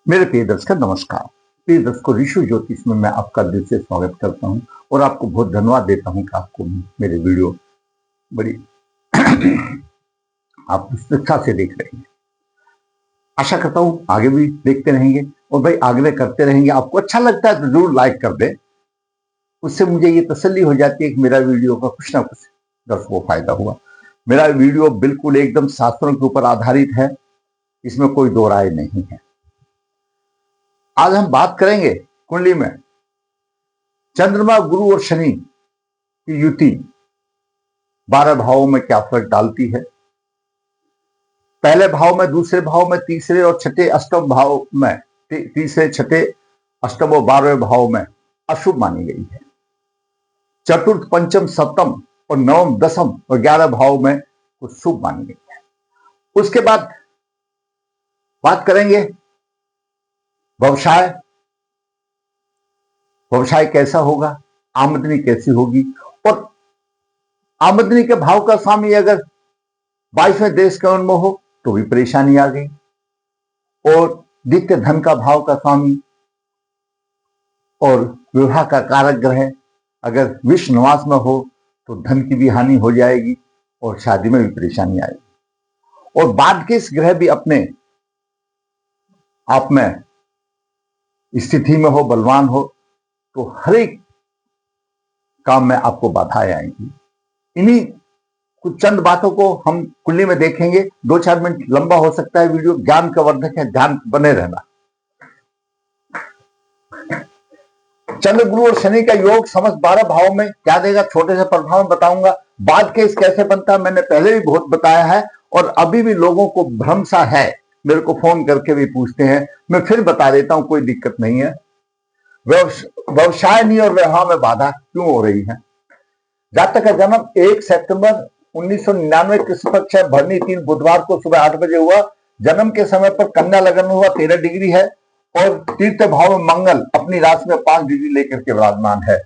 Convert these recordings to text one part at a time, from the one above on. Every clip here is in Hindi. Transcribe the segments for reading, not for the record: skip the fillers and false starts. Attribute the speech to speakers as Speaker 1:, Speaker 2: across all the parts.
Speaker 1: मेरे प्रिय दर्शक नमस्कार। प्रिय दर्शकों, ऋषि ज्योतिष में मैं आपका दिल से स्वागत करता हूं और आपको बहुत धन्यवाद देता हूं कि आपको मेरे वीडियो बड़ी आप उत्सुकता से देख रहे हैं। आशा करता हूं आगे भी देखते रहेंगे और भाई आग्रह करते रहेंगे। आपको अच्छा लगता है तो जरूर लाइक कर दें। उससे मुझे ये तसल्ली हो जाती है कि मेरा वीडियो का कुछ ना कुछ दर्शकों को फायदा हुआ। मेरा वीडियो बिल्कुल एकदम शास्त्रों के ऊपर आधारित है, इसमें कोई दो राय नहीं है। आज हम बात करेंगे कुंडली में चंद्रमा, गुरु और शनि की युति 12 भावों में क्या फर्क डालती है। पहले भाव में, दूसरे भाव में, तीसरे और छठे अष्टम भाव में, तीसरे, छठे, अष्टम और 12वें भाव में अशुभ मानी गई है। चतुर्थ, पंचम, सप्तम और नवम, दसम और 11 भाव में कुछ शुभ मानी गई है। उसके बाद बात करेंगे व्यवसाय। व्यवसाय कैसा होगा, आमदनी कैसी होगी। और आमदनी के भाव का स्वामी अगर 22वें देश के में हो तो भी परेशानी आ गई। और द्वितीय धन का भाव का स्वामी और विवाह का कारक ग्रह अगर विष निवास में हो तो धन की भी हानि हो जाएगी और शादी में भी परेशानी आएगी। और बाद के इस ग्रह भी अपने आप में स्थिति में हो, बलवान हो, तो हर एक काम में आपको बाधाएं आएंगी। इन्हीं कुछ चंद बातों को हम कुंडली में देखेंगे। 2-4 मिनट लंबा हो सकता है वीडियो, ज्ञान का वर्धक है, ध्यान बने रहना। चंद्र, गुरु और शनि का योग समस्त 12 भावों में क्या देगा, छोटे से प्रभाव में बताऊंगा। बाद केस कैसे बनता है मैंने पहले भी बहुत बताया है और अभी भी लोगों को भ्रम सा है, मेरे को फोन करके भी पूछते हैं, मैं फिर बता देता हूं, कोई दिक्कत नहीं है। व्यवसाय नहीं और व्यवहार में बाधा क्यों हो रही है। जातक का जन्म 1 सितंबर 1999 कृष्ण पक्ष है, भरनी 3 बुधवार को सुबह 8 बजे हुआ। जन्म के समय पर कन्या लग्न हुआ, 13 डिग्री है और तीर्थ भाव में मंगल अपनी राशि में 5 डिग्री लेकर के विराजमान है।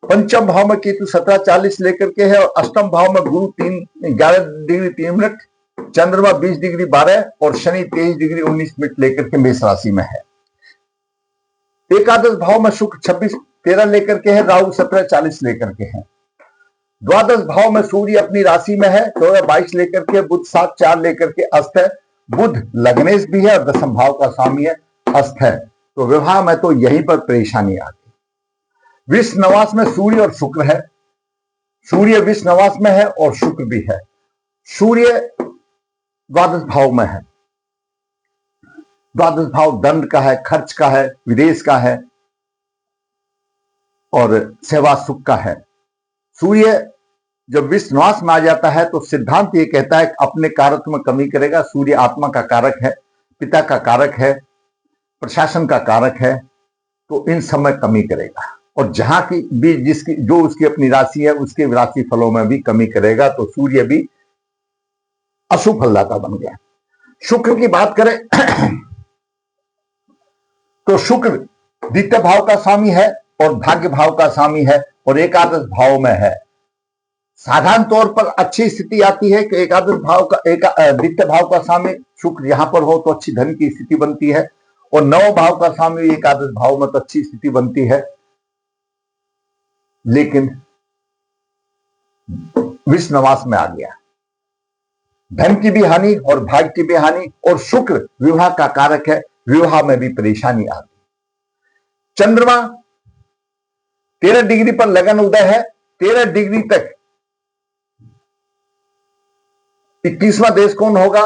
Speaker 1: पंचम भाव में केतु 17:40 लेकर के है और अष्टम भाव में गुरु 11 डिग्री 3 मिनट, चंद्रमा 20 डिग्री 12 और शनि 23 डिग्री 19 मिनट लेकर के मेष राशि में है। एकादश भाव में शुक्र 26:13 लेकर के है, राहु 17:40 लेकर के है। द्वादश भाव में सूर्य अपनी राशि में है, 14:22 लेकर के, बुध 7:4 लेकर के अस्त है। बुध लग्नेश भी है और दसम भाव का स्वामी है, अस्त है। तो विवाह में तो यहीं पर परेशानी आ गई। विष नवास में सूर्य और शुक्र है, सूर्य विष नवास में है और शुक्र भी है। सूर्य द्वादश भाव में है, द्वादश भाव दंड का है, खर्च का है, विदेश का है और सेवा सुख का है। सूर्य जब विष निवास में आ जाता है तो सिद्धांत ये कहता है कि अपने कारक में कमी करेगा। सूर्य आत्मा का कारक है, पिता का कारक है, प्रशासन का कारक है, तो इन समय कमी करेगा। और जहां की भी जिसकी जो उसकी अपनी राशि है उसके राशि फलों में भी कमी करेगा। तो सूर्य भी अशुभ फलदाता बन गया। शुक्र की बात करें तो शुक्र द्वितीय भाव का स्वामी है और भाग्य भाव का स्वामी है और एकादश भाव में है। साधारण तौर पर अच्छी स्थिति आती है कि एकादश भाव का द्वितीय भाव का स्वामी शुक्र यहां पर हो तो अच्छी धन की स्थिति बनती है और नव भाव का स्वामी एकादश भाव में तो अच्छी स्थिति बनती है। लेकिन विष नवास में आ गया, धन की भी हानि और भाग्य की भी हानि और शुक्र विवाह का कारक है, विवाह में भी परेशानी आ गई। चंद्रमा 13 डिग्री पर लगन उदय है, 13 डिग्री तक 21वां देश कोण होगा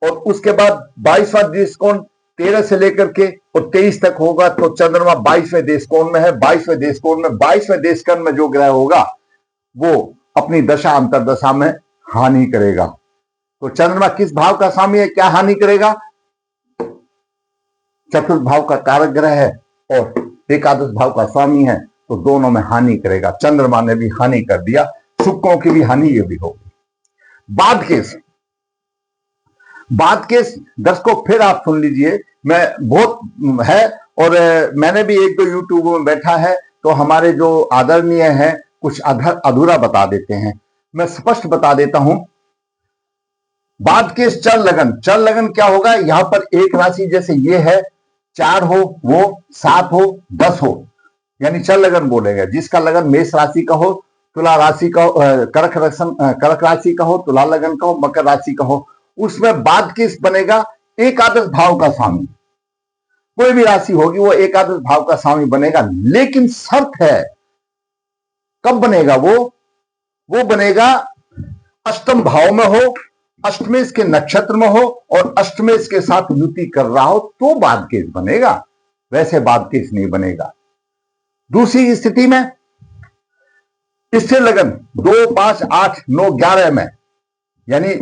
Speaker 1: और उसके बाद 22वां देश कोण 13 से लेकर के और 23 तक होगा। तो चंद्रमा 22वें देश कोण में है। 22वें देश कोण में 22वें देश कोण में जो ग्रह होगा वो अपनी दशा अंतरदशा में हानि करेगा। तो चंद्रमा किस भाव का स्वामी है, क्या हानि करेगा? चतुर्थ भाव का कारक ग्रह है और एकादश भाव का स्वामी है, तो दोनों में हानि करेगा। चंद्रमा ने भी हानि कर दिया, शुक्रों की भी हानि ये भी होगी। बाद केस दर्शकों फिर आप सुन लीजिए, मैं बहुत है और मैंने भी 1-2 यूट्यूब में बैठा है तो हमारे जो आदरणीय हैं कुछ अधूरा बता देते हैं। मैं स्पष्ट बता देता हूं। बाद केस चल लगन क्या होगा, यहां पर एक राशि जैसे ये है 4 हो, वो 7 हो, 10 हो, यानी चल लगन बोलेगा। जिसका लगन मेष राशि का हो, तुला राशि का, कर्क राशि का हो, तुला लगन का हो, मकर राशि का हो, उसमें बाद किस बनेगा? एकादश भाव का स्वामी। कोई भी राशि होगी वो एकादश भाव का स्वामी बनेगा, लेकिन शर्त है कब बनेगा वो बनेगा अष्टम भाव में हो, अष्टमेश के नक्षत्र में हो और अष्टमेश के साथ युति कर रहा हो तो बाद केस बनेगा, वैसे बाद केस नहीं बनेगा। दूसरी स्थिति में स्थिर लगन 2, 5, 8, 9, 11 में, यानी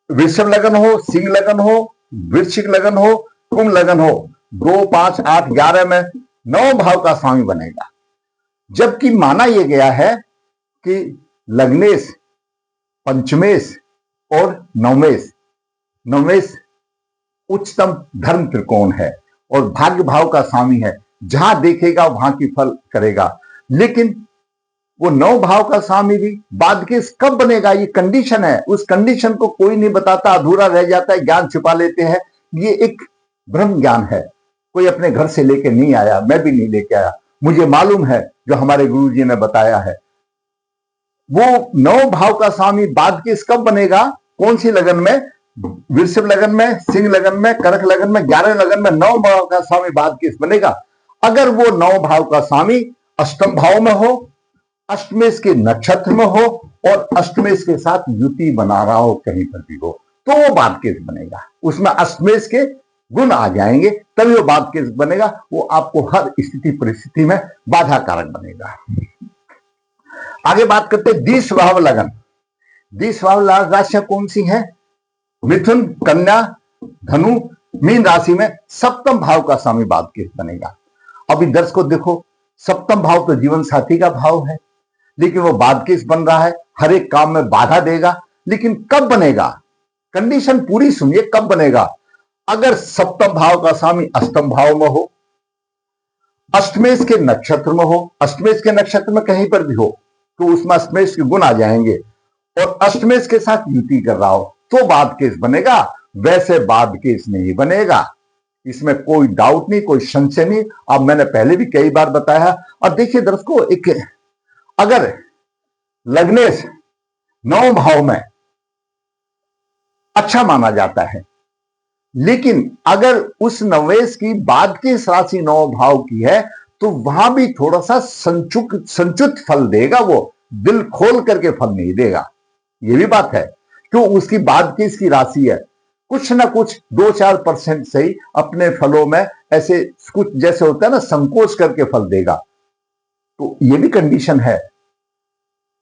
Speaker 1: वृषभ लगन हो, सिंह लगन हो, वृश्चिक लगन हो, कुंभ लगन हो, 2, 5, 8, 11 में 9 भाव का स्वामी बनेगा। जबकि माना यह गया है कि लग्नेश, पंचमेश और नवमेश उच्चतम धर्म त्रिकोण है और भाग्य भाव का स्वामी है, जहां देखेगा वहां की फल करेगा। लेकिन वो 9 भाव का स्वामी भी बाद के कब बनेगा, ये कंडीशन है, उस कंडीशन को कोई नहीं बताता, अधूरा रह जाता है, ज्ञान छिपा लेते हैं। ये एक ब्रह्म ज्ञान है, कोई अपने घर से लेके नहीं आया, मैं भी नहीं लेके आया, मुझे मालूम है जो हमारे गुरु जी ने बताया है। वो 9 भाव का स्वामी बाद के कब बनेगा, कौन सी लगन में? वृषभ लगन में, सिंह लगन में, कर्क लगन में, 11 लगन में 9 भाव का स्वामी बाद के बनेगा। अगर वो 9 भाव का स्वामी अष्टम भाव में हो, अष्टमेश के नक्षत्र में हो और अष्टमेश के साथ युति बना रहा हो, कहीं पर भी हो, तो वो बाद केस बनेगा। उसमें अष्टमेश के गुण आ जाएंगे, तभी वो बाद केस बनेगा। वो आपको हर स्थिति परिस्थिति में बाधा कारक बनेगा। आगे बात करते हैं द्विस्वभाव लगन। द्विस्वभाव राशियां कौन सी हैं? मिथुन, कन्या, धनु, मीन राशि में सप्तम भाव का स्वामी बाद केस बनेगा। अभी दर्शकों देखो, सप्तम भाव तो जीवन साथी का भाव है, लेकिन वो बाद केस बन रहा है, हर एक काम में बाधा देगा। लेकिन कब बनेगा? कंडीशन पूरी सुनिए, कब बनेगा? अगर सप्तम भाव का स्वामी अष्टम भाव में हो, अष्टमेश के नक्षत्र में हो, अष्टमेश के नक्षत्र में कहीं पर भी हो तो उसमें अष्टमेश के गुण आ जाएंगे, और अष्टमेश के साथ युति कर रहा हो तो बाद केस बनेगा, वैसे बाद केस नहीं बनेगा। इसमें कोई डाउट नहीं, कोई संशय नहीं। अब मैंने पहले भी कई बार बताया। और देखिए दर्शकों, एक अगर लग्नेश 9 भाव में अच्छा माना जाता है, लेकिन अगर उस नवेश की बाद की राशि 9 भाव की है तो वहां भी थोड़ा सा संचुत फल देगा, वो दिल खोल करके फल नहीं देगा। ये भी बात है, क्यों? उसकी बाद की इसकी राशि है, कुछ ना कुछ 2-4% से ही अपने फलों में ऐसे कुछ जैसे होता है ना, संकोच करके फल देगा। तो ये भी कंडीशन है,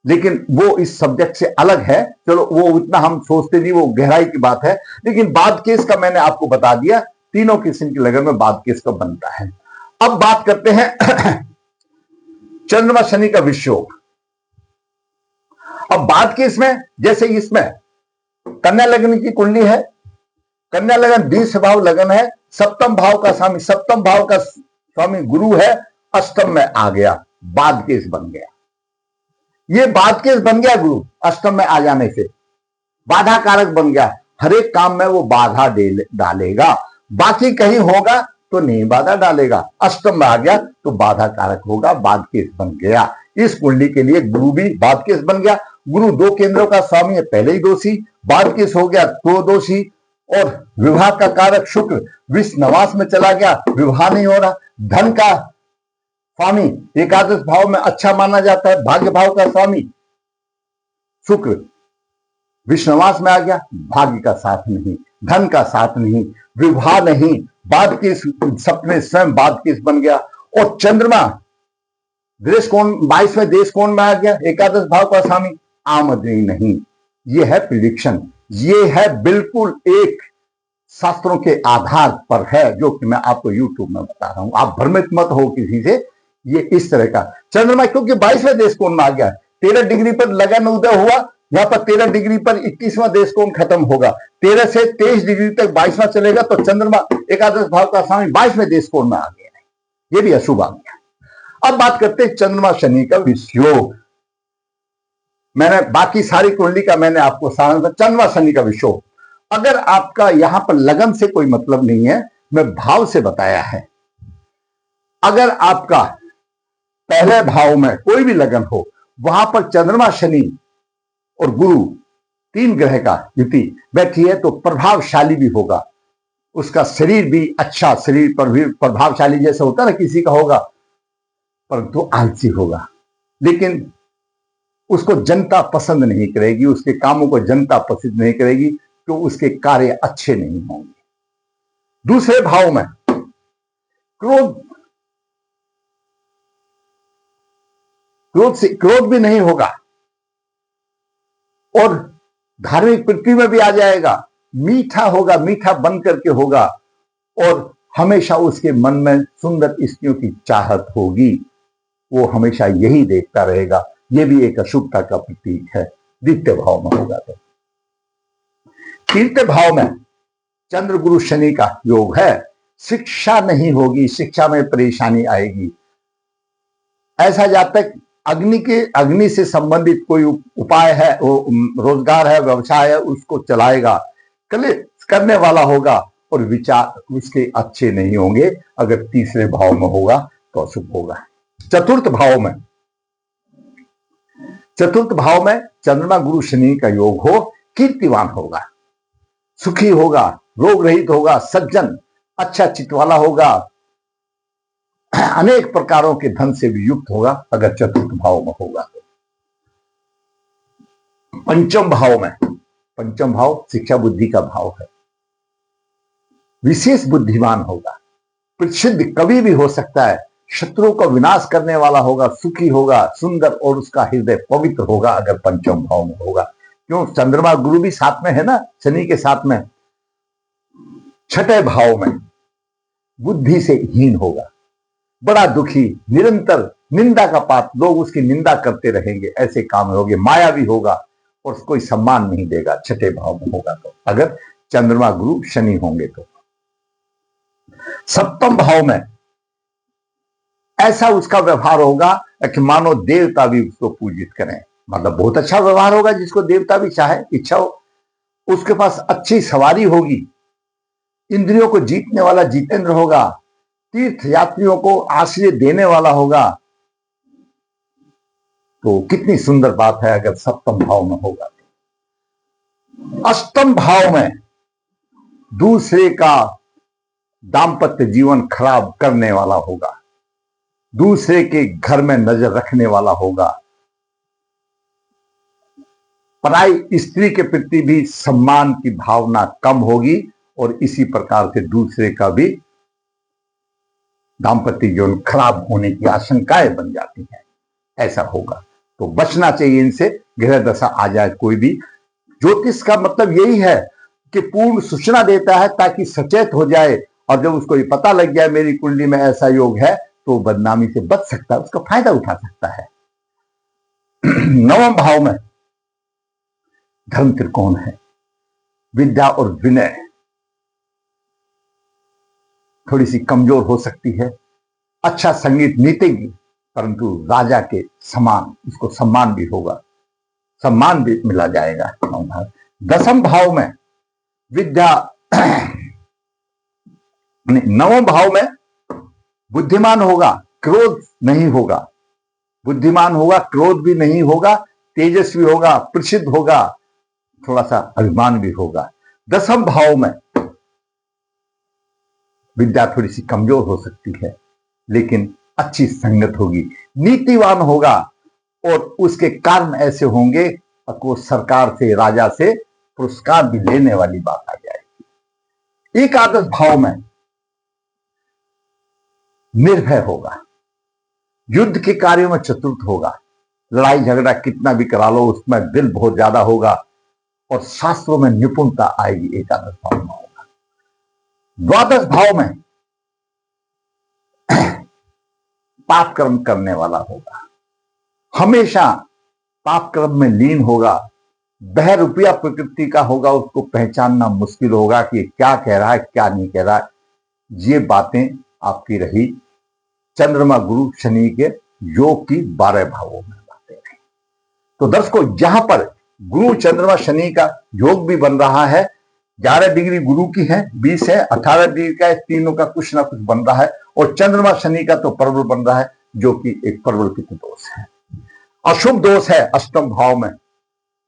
Speaker 1: लेकिन वो इस सब्जेक्ट से अलग है। चलो वो इतना हम सोचते नहीं, वो गहराई की बात है। लेकिन बाद केस का मैंने आपको बता दिया, तीनों किस्म की लगन में बाद केस का बनता है। अब बात करते हैं चंद्रमा शनि का विषयोग। अब बाद केस में, जैसे इसमें कन्या लगन की कुंडली है, कन्या लगन द्विस्वभाव लगन है, सप्तम भाव का स्वामी गुरु है, अष्टम में आ गया, बाद केस बन गया। ये बाद केस बन गया, गुरु अष्टम में आ जाने से बाधा कारक बन गया। हर एक काम में वो बाधा डालेगा, बाकी कहीं होगा तो नहीं बाधा डालेगा। अष्टम में आ गया तो बाधा कारक होगा, बाद केस बन गया। इस कुंडली के लिए गुरु भी बाद केस बन गया। गुरु 2 केंद्रों का स्वामी है, पहले ही दोषी, बाद केस हो गया तो दोषी। और विवाह का कारक शुक्र विष नवास में चला गया, विवाह नहीं हो रहा। धन का स्वामी एकादश भाव में अच्छा माना जाता है, भाग्य भाव का स्वामी शुक्र विश्ववास में आ गया, भाग्य का साथ नहीं, धन का साथ नहीं, विवाह नहीं, बाद के सपने स्वयं बाद केस बन गया। और चंद्रमा देश कोण 22वें देश कोण में आ गया, एकादश भाव का स्वामी, आमदनी नहीं। यह है प्रिडिक्शन, ये है बिल्कुल एक शास्त्रों के आधार पर है, जो कि मैं आपको यूट्यूब में बता रहा हूं। आप भ्रमित मत हो किसी से। ये इस तरह का चंद्रमा, क्योंकि 22वें देश कोण में आ गया, 13 डिग्री पर लगन उदय हुआ, यहां पर 13 डिग्री पर 21वां देश कोण खत्म होगा, 13 से 23 डिग्री तक 22वां चलेगा, तो चंद्रमा एकादश भाव का स्वामी 22वें देश कोण में आ गया है, ये भी अशुभ आ गया। अब बात करते हैं चंद्रमा शनि का विषयोग। मैंने बाकी सारी कुंडली का मैंने आपको सारा, चंद्रमा शनि का विषयोग। अगर आपका यहां पर लगन से कोई मतलब नहीं है, में भाव से बताया है। अगर आपका पहले भाव में कोई भी लगन हो, वहां पर चंद्रमा, शनि और गुरु, तीन ग्रह का युति बैठी है, तो प्रभावशाली भी होगा। उसका शरीर भी अच्छा, शरीर पर भी प्रभावशाली जैसा होता है ना किसी का होगा, परंतु आलसी होगा। लेकिन उसको जनता पसंद नहीं करेगी, उसके कामों को जनता पसंद नहीं करेगी, तो उसके कार्य अच्छे नहीं होंगे। दूसरे भाव में क्रोध भी नहीं होगा और धार्मिक पृथ्वी में भी आ जाएगा। मीठा होगा, मीठा बन करके होगा और हमेशा उसके मन में सुंदर स्त्रियों की चाहत होगी। वो हमेशा यही देखता रहेगा। ये भी एक अशुभता का प्रतीक है। द्वितीय भाव में होगा। तो तृतीय भाव में चंद्र गुरु शनि का योग है। शिक्षा नहीं होगी, शिक्षा में परेशानी आएगी। ऐसा जातक अग्नि से संबंधित कोई उपाय है, रोजगार है, व्यवसाय है, उसको चलाएगा, करने वाला होगा और विचार उसके अच्छे नहीं होंगे। अगर तीसरे भाव में होगा तो अशुभ होगा। चतुर्थ भाव में चंद्रमा गुरु शनि का योग हो, कीर्तिवान होगा, सुखी होगा, रोग रहित होगा, सज्जन, अच्छा चित्त वाला होगा, अनेक प्रकारों के धन से भी युक्त होगा अगर चतुर्थ भाव में होगा। पंचम भाव शिक्षा बुद्धि का भाव है। विशेष बुद्धिमान होगा, प्रसिद्ध कवि भी हो सकता है, शत्रुओं का विनाश करने वाला होगा, सुखी होगा, सुंदर और उसका हृदय पवित्र होगा अगर पंचम भाव में होगा। क्यों? चंद्रमा गुरु भी साथ में है ना, शनि के साथ में। छठे भाव में बुद्धि से हीन होगा, बड़ा दुखी, निरंतर निंदा का पात्र, लोग उसकी निंदा करते रहेंगे, ऐसे काम होंगे, माया भी होगा और कोई सम्मान नहीं देगा। छठे भाव में होगा तो, अगर चंद्रमा गुरु शनि होंगे तो। सप्तम भाव में ऐसा उसका व्यवहार होगा कि मानो देवता भी उसको पूजित करें। मतलब बहुत अच्छा व्यवहार होगा, जिसको देवता भी चाहे, इच्छा हो। उसके पास अच्छी सवारी होगी, इंद्रियों को जीतने वाला जितेंद्र होगा, तीर्थ यात्रियों को आश्रय देने वाला होगा। तो कितनी सुंदर बात है अगर सप्तम भाव में होगा। अष्टम भाव में दूसरे का दाम्पत्य जीवन खराब करने वाला होगा, दूसरे के घर में नजर रखने वाला होगा, पराई स्त्री के प्रति भी सम्मान की भावना कम होगी और इसी प्रकार से दूसरे का भी दाम्पत्य जीवन खराब होने की आशंकाएं बन जाती हैं। ऐसा होगा तो बचना चाहिए इनसे। ग्रह दशा आ जाए कोई भी, ज्योतिष का मतलब यही है कि पूर्ण सूचना देता है ताकि सचेत हो जाए, और जब उसको ये पता लग जाए मेरी कुंडली में ऐसा योग है, तो बदनामी से बच सकता है, उसका फायदा उठा सकता है। नवम भाव में धर्म त्रिकोण है। विद्या और विनय थोड़ी सी कमजोर हो सकती है। अच्छा संगीत नीतिज्ञ, परंतु राजा के समान, उसको सम्मान भी होगा, सम्मान भी मिला जाएगा। दसम भाव में विद्या, नवम भाव में बुद्धिमान होगा, क्रोध नहीं होगा, बुद्धिमान होगा, क्रोध भी नहीं होगा, तेजस्वी होगा, प्रसिद्ध होगा, थोड़ा सा अभिमान भी होगा। दसम भाव में विद्या थोड़ी सी कमजोर हो सकती है, लेकिन अच्छी संगत होगी, नीतिवान होगा और उसके कर्म ऐसे होंगे को सरकार से, राजा से पुरस्कार भी लेने वाली बात आ जाएगी। एकादश भाव में निर्भय होगा, युद्ध के कार्यों में चतुर्थ होगा, लड़ाई झगड़ा कितना भी करा लो उसमें दिल बहुत ज्यादा होगा और शास्त्रों में निपुणता आएगी। एकादश भाव में होगा। द्वादश भाव में पाप कर्म करने वाला होगा, हमेशा पाप कर्म में लीन होगा, बहरूपिया प्रकृति का होगा, उसको पहचानना मुश्किल होगा कि क्या कह रहा है क्या नहीं कह रहा है। ये बातें आपकी रही चंद्रमा गुरु शनि के योग की 12 भावों में बातें रही। तो दर्शकों, यहां पर गुरु चंद्रमा शनि का योग भी बन रहा है, 11 डिग्री गुरु की है, 20 है, 18 डिग्री का है, तीनों का कुछ ना कुछ बन रहा है। और चंद्रमा शनि का तो प्रबल बन रहा है, जो कि एक प्रबल पित्त दोष है। अशुभ दोष है अष्टम भाव में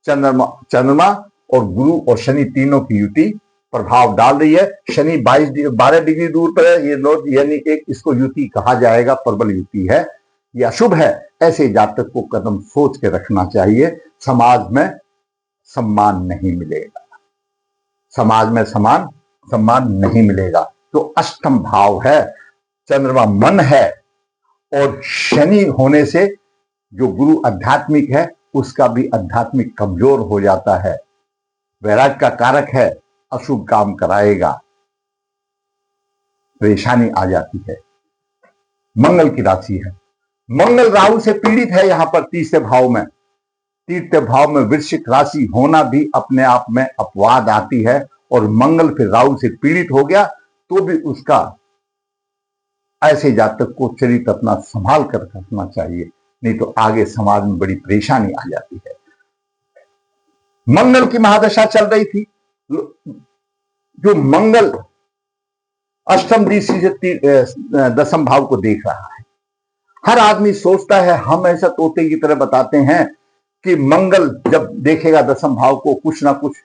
Speaker 1: चंद्रमा और गुरु और शनि तीनों की युति प्रभाव डाल रही है। शनि 12 डिग्री दूर पर है, ये नोट यानी एक इसको युति कहा जाएगा, प्रबल युति है, यह अशुभ है। ऐसे जातक को कदम सोच के रखना चाहिए। समाज में सम्मान नहीं मिलेगा, समाज में सम्मान नहीं मिलेगा। तो अष्टम भाव है, चंद्रमा मन है, और शनि होने से जो गुरु आध्यात्मिक है उसका भी आध्यात्मिक कमजोर हो जाता है। वैराग्य का कारक है, अशुभ काम कराएगा, परेशानी आ जाती है। मंगल की राशि है, मंगल राहु से पीड़ित है। यहां पर तीसरे भाव में वृश्चिक राशि होना भी अपने आप में अपवाद आती है। और मंगल फिर राहु से पीड़ित हो गया तो भी उसका ऐसे जातक को चरित्र अपना संभाल कर रखना चाहिए, नहीं तो आगे समाज में बड़ी परेशानी आ जाती है। मंगल की महादशा चल रही थी, जो मंगल अष्टम दृष्टि से दसम भाव को देख रहा है। हर आदमी सोचता है, हम ऐसा तोते की तरह बताते हैं कि मंगल जब देखेगा दसम भाव को, कुछ ना कुछ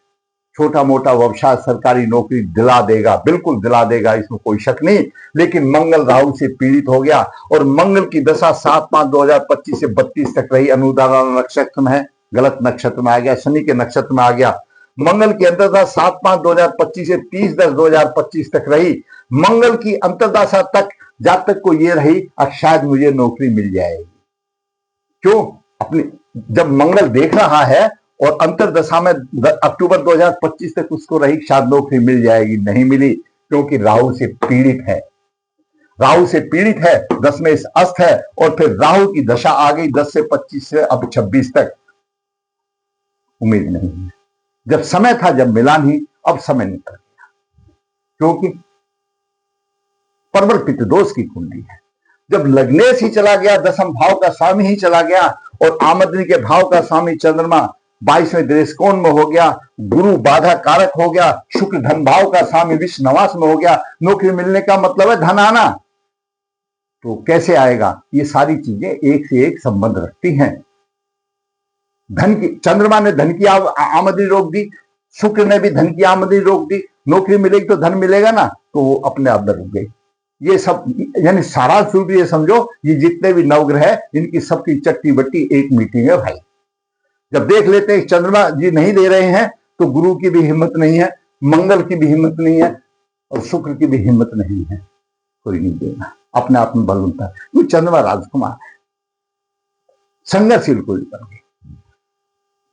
Speaker 1: छोटा मोटा व्यवसाय, सरकारी नौकरी दिला देगा, बिल्कुल दिला देगा, इसमें कोई शक नहीं। लेकिन मंगल राहु से पीड़ित हो गया और मंगल की दशा 7/5/2025 से 32 तक रही। अनुराधा नक्षत्र में है, गलत नक्षत्र में आ गया, शनि के नक्षत्र में आ गया। मंगल की अंतर्दशा 7/5/2025 से 30/10/2025 तक रही। मंगल की अंतर्दशा तक जातक को ये रही, अब शायद मुझे नौकरी मिल जाएगी। क्यों? अपनी जब मंगल देख रहा है और अंतर्दशा में अक्टूबर 2025 तक उसको रही, शायद नौकरी मिल जाएगी, नहीं मिली, क्योंकि राहु से पीड़ित है। राहु से पीड़ित है, 10 में अस्त है, और फिर राहु की दशा आ गई 10 से 25 से अब 26 तक। उम्मीद नहीं है। जब समय था, जब मिला नहीं, अब समय निकल गया, क्योंकि प्रबल पित्त दोष की कुंडली है। जब लग्नेश ही चला गया, दसम भाव का स्वामी ही चला गया, और आमदनी के भाव का स्वामी चंद्रमा 22वें दृष्टिकोण में हो गया, गुरु बाधा कारक हो गया, शुक्र धन भाव का स्वामी विश्व नवास में हो गया। नौकरी मिलने का मतलब है धन आना, तो कैसे आएगा? ये सारी चीजें एक से एक संबंध रखती हैं। धन की, चंद्रमा ने धन की आमदनी रोक दी, शुक्र ने भी धन की आमदनी रोक दी। नौकरी मिलेगी तो धन मिलेगा ना, तो वो अपने आप रुक गई। ये सब यानी सारा रूप ये समझो, ये जितने भी नवग्रह है, इनकी सबकी चट्टी बट्टी एक मीटिंग है भाई। जब देख लेते हैं चंद्रमा जी नहीं दे रहे हैं, तो गुरु की भी हिम्मत नहीं है, मंगल की भी हिम्मत नहीं है, और शुक्र की भी हिम्मत नहीं है, कोई नहीं देना, अपने आप में बल उनता है। वो चंद्रमा राजकुमार है, संघर्षशील कोई बन गई।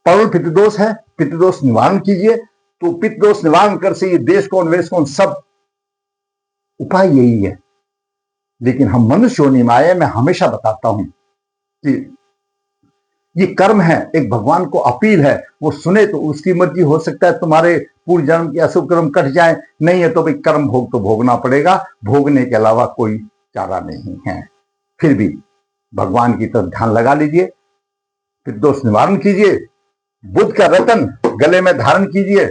Speaker 1: प्रबल पित्त दोष है, पित्त दोष निवारण कीजिए। तो पित्त दोष निवारण कर से ये देश कौन वेश कौन, सब उपाय यही है। लेकिन हम मनुष्य योनि में आए, मैं हमेशा बताता हूं कि ये कर्म है, एक भगवान को अपील है, वो सुने तो उसकी मर्जी। हो सकता है तुम्हारे पूर्व जन्म के अशुभ कर्म कट जाए, नहीं है तो भाई कर्म भोग तो भोगना पड़ेगा, भोगने के अलावा कोई चारा नहीं है। फिर भी भगवान की तरफ ध्यान लगा लीजिए, फिर दोष निवारण कीजिए, बुद्ध का रतन गले में धारण कीजिए,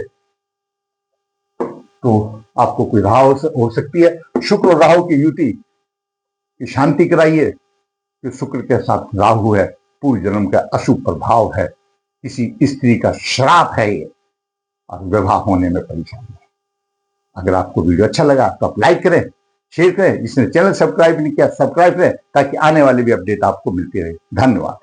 Speaker 1: तो आपको कोई राह हो सकती है। शुक्र और राहु की युति की शांति कराइए, कि शुक्र के साथ राहु है, पूर्व जन्म का अशुभ प्रभाव है, किसी स्त्री का श्राप है ये, और विवाह होने में परेशानी है। अगर आपको वीडियो अच्छा लगा तो आप लाइक करें, शेयर करें। जिसने चैनल सब्सक्राइब नहीं किया, सब्सक्राइब करें, ताकि आने वाली भी अपडेट आपको मिलती रहे। धन्यवाद।